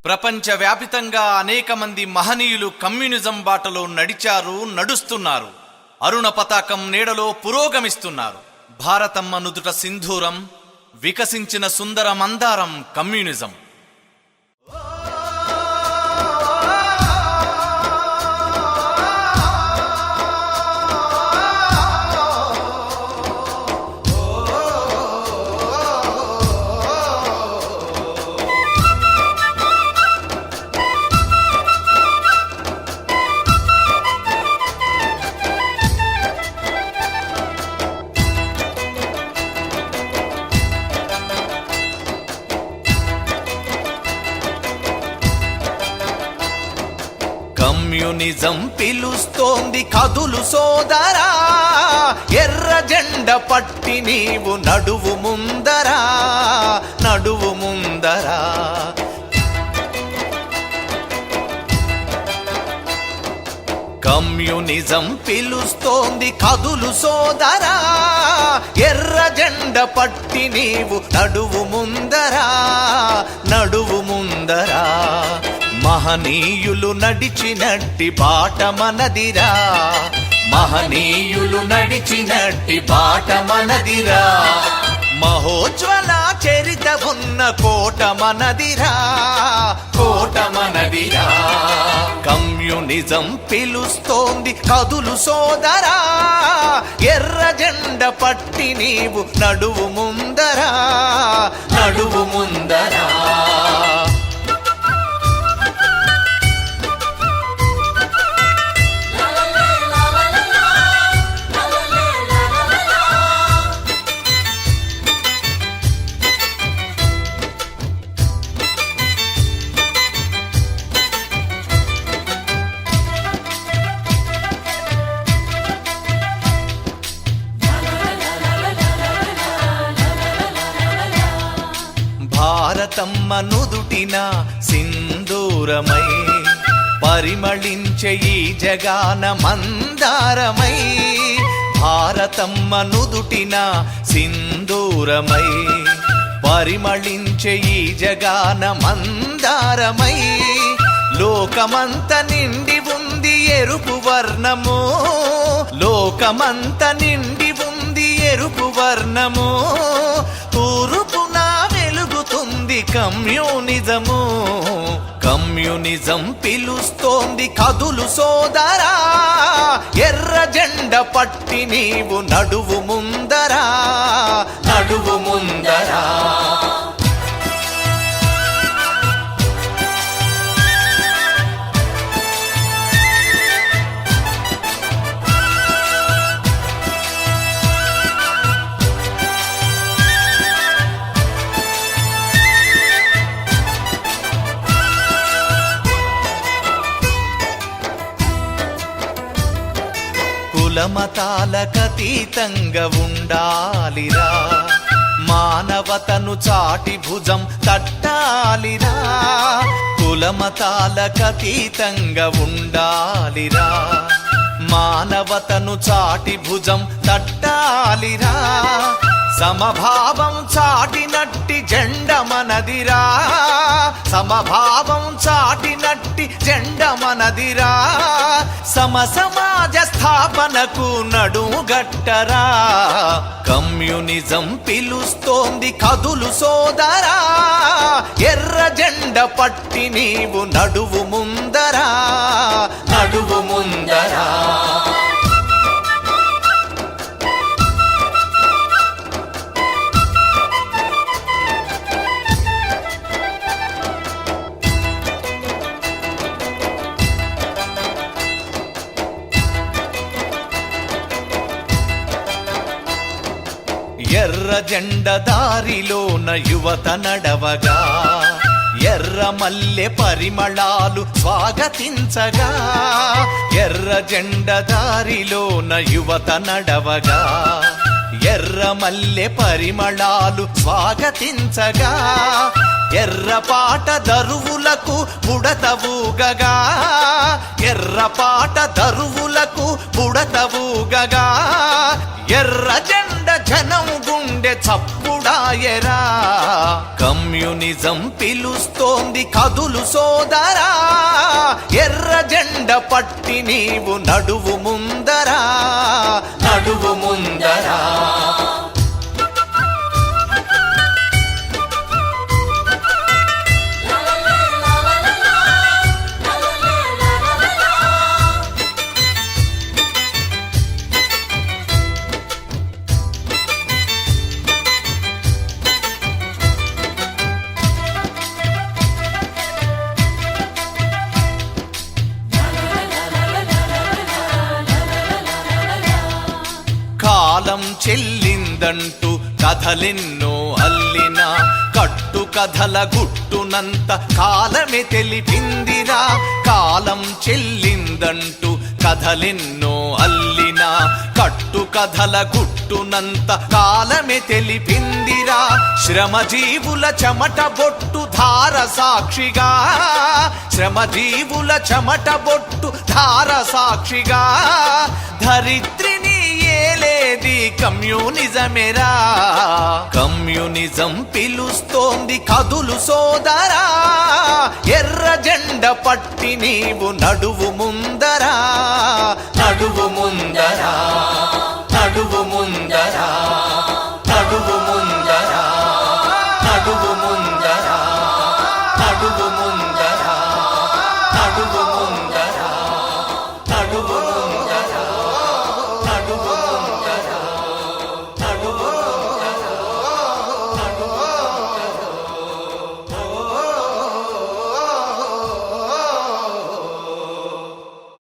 ప్రపంచవ్యాపితంగా అనేక మంది మహనీయులు కమ్యూనిజం బాటలో నడిచారు, నడుస్తున్నారు. అరుణ పతాకం నీడలో పురోగమిస్తున్నారు. భారతమ్మ నుదుట సింధూరం, వికసించిన సుందర మందారం కమ్యూనిజం. కమ్యూనిజం పిలుస్తోంది కదులు సోదరా, ఎర్ర జెండ పట్టి నీవు నడువు ముందరా, నడువు ముందరా. కమ్యూనిజం పిలుస్తోంది కదులు సోదరా, ఎర్ర జెండ పట్టి నీవు నడువు ముందరా, నడువు ముందరా. మహనీయులు నడిచినట్టి బాట మనదిరా, మహనీయులు నడిచినట్టి బాట మనదిరా. మహోజ్వల చరిత ఉన్న కోట మనదిరా, కోట మనదిరా. కమ్యూనిజం పిలుస్తోంది కదులు సోదరా, ఎర్ర జెండ పట్టి నీవు నడువు ముందరా, నడువు ముందరా. భారతమ్మ నుదుటిన సింధూరమై పరిమళించే ఈ జగాన మందారమై. భారతమ్మ నుదుటిన సింధూరమై పరిమళించే ఈ జగాన మందారమై. లోకమంత నిండి ఉంది ఎరుపు వర్ణము, లోకమంత నిండి ఉంది ఎరుపు వర్ణము. తూర్పున వెలుగుతుంది కమ్యూనిజము, కమ్యూనిజం పిలుస్తోంది కదులు సోదరా, ఎర్ర జెండ పట్టి నీవు నడువు ముందరా, నడువు ముందరా. కులమతాలకతీతంగా ఉండాలిరా, మానవతను చాటి భుజం తట్టాలిరా. కులమతాలకతీతంగా ఉండాలిరా, మానవతను చాటి భుజం తట్టాలిరా. సమభావం చాటినట్టి జెండ మనదిరా, సమభావం చాటినట్టి జెండ మనదిరా. సమసమాజ స్థాపనకు నడుగట్టరా, కమ్యూనిజం పిలుస్తోంది కదులు సోదరా, ఎర్ర జెండ పట్టి నీవు నడువు ముందరా, నడువు ముందరా. ఎర్ర జెండ దారిలోన యువత నడవగా, ఎర్ర మల్లె పరిమళాలు స్వాగతించగా. ఎర్ర జెండ దారిలోన యువత నడవగా, ఎర్ర మల్లె పరిమళాలు స్వాగతించగా. ఎర్రపాట దరువులకు బుడతవుగగా, ఎర్రపాట దరువులకు బుడతవుగగా. ఎర్ర జెండ జనం గుండె గుండె చప్పుడాయరా. కమ్యూనిజం పిలుస్తోంది కదులు సోదరా, ఎర్ర జెండ పట్టి నీవు నడువు ముందరా, నడువు ముందరా. కాలం చెల్లిందంటూ కథలెన్నో అల్లిన కట్టు కథల గుట్టునంత కాలమే తెలిపిందిరా. కాలం చెల్లిందంటూ కథలెన్నో అల్లిన కట్టు కథల గుట్టునంత కాలమే తెలిపిందిరా. శ్రమజీవుల చెమట బొట్టు ధార సాక్షిగా, శ్రమజీవుల చెమట బొట్టు ధార సాక్షిగా, ధరిత్రిని ఏలేది కమ్యూనిజమేరా. కమ్యూనిజం పిలుస్తోంది కదులు సోదరా, ఎర్ర జెండ పట్టి నీవు నడువు ముందరా,